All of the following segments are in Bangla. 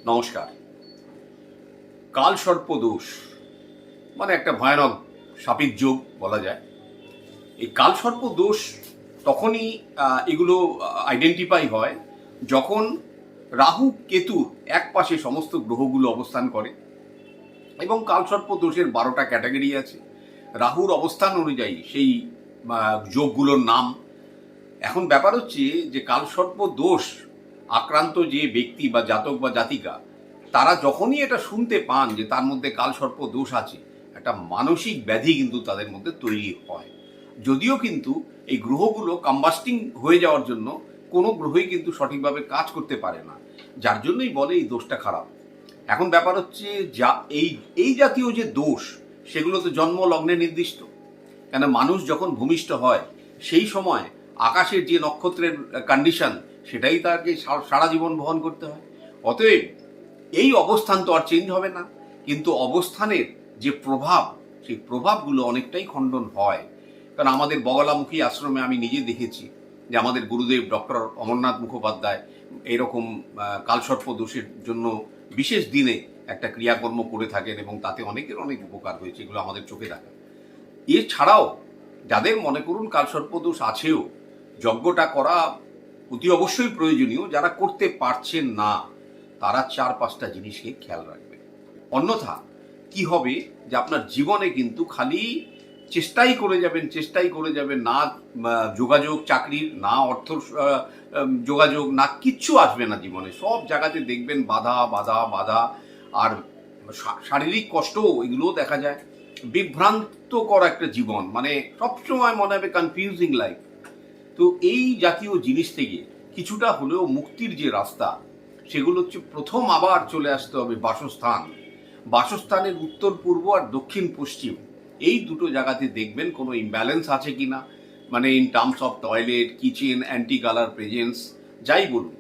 নমস্কার। কালসর্প দোষ মানে একটা ভয়ানক শাপিত যোগ বলা যায়। এই কালসর্প দোষ তখনই এগুলো আইডেন্টিফাই হয় যখন রাহু কেতুর এক পাশে সমস্ত গ্রহগুলো অবস্থান করে। এবং কালসর্প দোষের 12টা ক্যাটাগরি আছে। রাহুর অবস্থান অনুযায়ী সেই যোগগুলোর নাম। এখন ব্যাপার হচ্ছে যে কালসর্প দোষ আক্রান্ত যে ব্যক্তি বা জাতক বা জাতিকা, তারা যখনই এটা শুনতে পান যে তার মধ্যে কালসর্প দোষ আছে, একটা মানসিক ব্যাধি কিন্তু তাদের মধ্যে তৈরি হয়। যদিও কিন্তু এই গ্রহগুলো কম্বাস্টিং হয়ে যাওয়ার জন্য কোনো গ্রহই কিন্তু সঠিকভাবে কাজ করতে পারে না, যার জন্যই বলে এই দোষটা খারাপ। এখন ব্যাপার হচ্ছে যা এই জাতীয় যে দোষ, সেগুলো তো জন্ম লগ্নে নির্দিষ্ট। কেন, মানুষ যখন ভূমিষ্ঠ হয় সেই সময় আকাশের যে নক্ষত্রের কন্ডিশন, সেটাই তাকে সারা জীবন বহন করতে হয়। অতএব এই অবস্থান তো আর চেঞ্জ হবে না, কিন্তু অবস্থানের যে প্রভাব, সেই প্রভাবগুলো অনেকটাই খণ্ডন হয়। কারণ আমাদের বগলামুখী আশ্রমে আমি নিজে দেখেছি যে আমাদের গুরুদেব ডক্টর অমরনাথ মুখোপাধ্যায় এরকম কালসর্প দোষের জন্য বিশেষ দিনে একটা ক্রিয়াকর্ম করে থাকেন এবং তাতে অনেকের অনেক উপকার হয়েছে, এগুলো আমাদের চোখে দেখা। এছাড়াও যাদের মনে করুন কালসর্প দোষ আছেও, যজ্ঞটা করা অতি অবশ্যই প্রয়োজনীয়। যারা করতে পারছেন না, তারা 4-5টা জিনিসকে খেয়াল রাখবেন। অন্যথা কি হবে যে আপনার জীবনে কিন্তু খালি চেষ্টাই করে যাবেন, না যোগাযোগ চাকরির, না অর্থ যোগাযোগ, না কিচ্ছু আসবে না জীবনে। সব জায়গাতে দেখবেন বাধা বাধা বাধা। আর শারীরিক কষ্টও এগুলোও দেখা যায়। বিভ্রান্তকর একটা জীবন, মানে সবসময় মনে হবে কনফিউজিং লাইফ। তো এই জাতীয় জিনিস থেকে কিছুটা হলেও মুক্তির যে রাস্তা, সেগুলো হচ্ছে প্রথম আবার চলে আসতে হবে বাসস্থান। বাসস্থানের উত্তর পূর্ব আর দক্ষিণ পশ্চিম এই দুটো জায়গাতে দেখবেন কোনো ইমব্যালেন্স আছে কিনা, মানে in terms of toilet, kitchen, anti colour presence, যাই বলুন,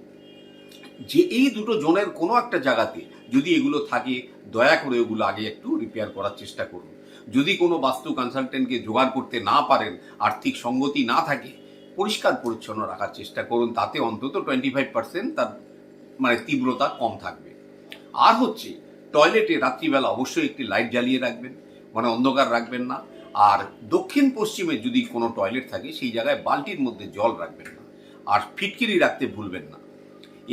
যে এই দুটো জোনের কোনো একটা জায়গাতে যদি এগুলো থাকে, দয়া করে ওগুলো আগে একটু রিপেয়ার করার চেষ্টা করুন। যদি কোনো বাস্তু কনসালটেন্টকে জোগাড় করতে না পারেন, আর্থিক সঙ্গতি না থাকে, পরিষ্কার পরিচ্ছন্ন রাখার চেষ্টা করুন। তাতে অন্তত 25% তার মানে তীব্রতা কম থাকবে। আর হচ্ছে টয়লেটে রাত্রিবেলা অবশ্যই একটি লাইট জ্বালিয়ে রাখবেন, মানে অন্ধকার রাখবেন না। আর দক্ষিণ পশ্চিমে যদি কোনো টয়লেট থাকে, সেই জায়গায় বালতির মধ্যে জল রাখবেন না। আর ফিটকিরি রাখতে ভুলবেন না।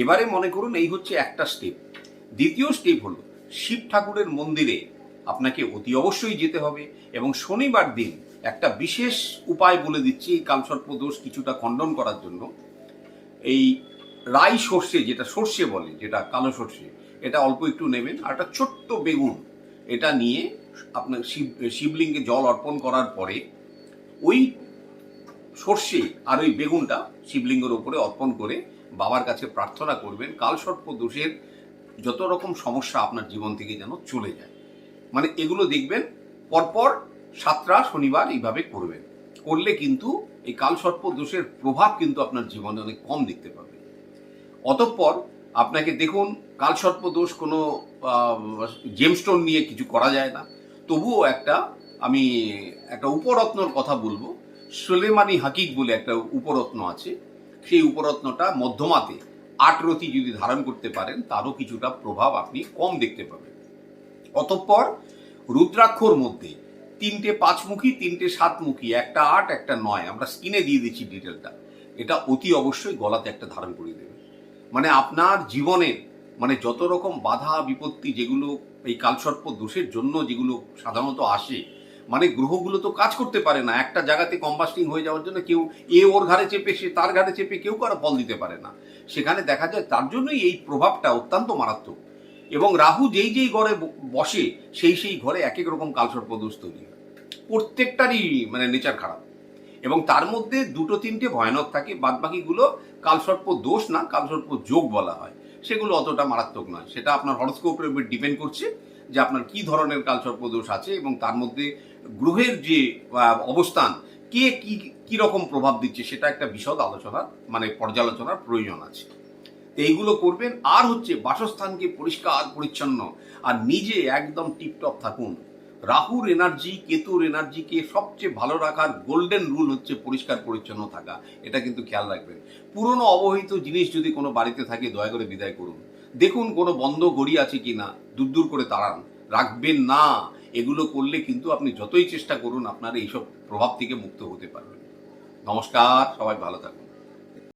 এবারে মনে করুন এই হচ্ছে একটা স্টেপ। দ্বিতীয় স্টেপ হলো শিব ঠাকুরের মন্দিরে আপনাকে অতি অবশ্যই যেতে হবে। এবং শনিবার দিন একটা বিশেষ উপায় বলে দিচ্ছি এই কালসর্প দোষ কিছুটা খণ্ডন করার জন্য। এই রাই সর্ষে, যেটা সর্ষে বলে, যেটা কালো সর্ষে, এটা অল্প একটু নেবেন। আর একটা ছোট্ট বেগুন, এটা নিয়ে আপনার শিবলিঙ্গে জল অর্পণ করার পরে ওই সর্ষে আর ওই বেগুনটা শিবলিঙ্গের উপরে অর্পণ করে বাবার কাছে প্রার্থনা করবেন কালসর্প দোষের যত রকম সমস্যা আপনার জীবন থেকে যেন চলে যায়। মানে এগুলো দেখবেন পরপর 7টা শনিবার এইভাবে করবেন। করলে কিন্তু এই কালসর্প দোষের প্রভাব কিন্তু আপনার জীবনে অনেক কম দেখতে পাবেন। অতঃপর আপনাকে দেখুন, কালসর্প দোষ কোনো জেমস্টোন নিয়ে কিছু করা যায় না, তবুও আমি একটা উপরত্নর কথা বলবো। সোলেমানি হাকিক বলে একটা উপরত্ন আছে। সেই উপরত্নটা মধ্যমাতে 8 রতি যদি ধারণ করতে পারেন, তারও কিছুটা প্রভাব আপনি কম দেখতে পাবেন। অতঃপর রুদ্রাক্ষর মধ্যে 3টে 5মুখী, 3টে 7মুখী, একটা 8, একটা 9, আমরা স্ক্রিনে দিয়ে দিচ্ছি ডিটেলটা। এটা অতি অবশ্যই গলাতে একটা ধারণ করিয়ে দেবেন। মানে আপনার জীবনের মানে যত রকম বাধা বিপত্তি, যেগুলো এই কালসর্প দোষের জন্য যেগুলো সাধারণত আসে, মানে গ্রহগুলো তো কাজ করতে পারে না একটা জায়গাতে কম্বাস্টিং হয়ে যাওয়ার জন্য। কেউ ওর ঘাড়ে চেপে, সে তার ঘাড়ে চেপে, কেউ কারো ফল দিতে পারে না। সেখানে দেখা যায় তার জন্যই এই প্রভাবটা অত্যন্ত মারাত্মক। এবং রাহু যেই ঘরে বসে, সেই ঘরে এক এক রকম কালসর্প দোষ তৈরি হয়। প্রত্যেকটারই মানে নেচার খারাপ। এবং তার মধ্যে 2-3টে ভয়ানক থাকে, বাদবাকিগুলো কালসর্প দোষ না, কালসর্প যোগ বলা হয়। সেগুলো অতটা মারাত্মক নয়। সেটা আপনার হরোস্কোপের উপর ডিপেন্ড করছে যে আপনার কি ধরনের কালসর্প দোষ আছে, এবং তার মধ্যে গ্রহের যে অবস্থান, কে কি রকম প্রভাব দিচ্ছে, সেটা একটা বিশদ আলোচনা মানে পর্যালোচনার প্রয়োজন আছে। এইগুলো করবেন। আর হচ্ছে বাসস্থানকে পরিষ্কার পরিচ্ছন্ন আর নিজে একদম টিপটপ থাকুন। রাহুর এনার্জি, কেতুর এনার্জিকে সবচেয়ে ভালো রাখার গোল্ডেন রুল হচ্ছে পরিষ্কার পরিচ্ছন্ন থাকা। এটা কিন্তু খেয়াল রাখবেন। পুরনো অবহিত জিনিস যদি কোনো বাড়িতে থাকে, দয়া করে বিদায় করুন। দেখুন কোনো বন্ধ গড়ি আছে কি না, দূর দূর করে তাড়ান, রাখবেন না। এগুলো করলে কিন্তু আপনি যতই চেষ্টা করুন আপনার এইসব প্রভাব থেকে মুক্ত হতে পারবেন। নমস্কার, সবাই ভালো থাকুন।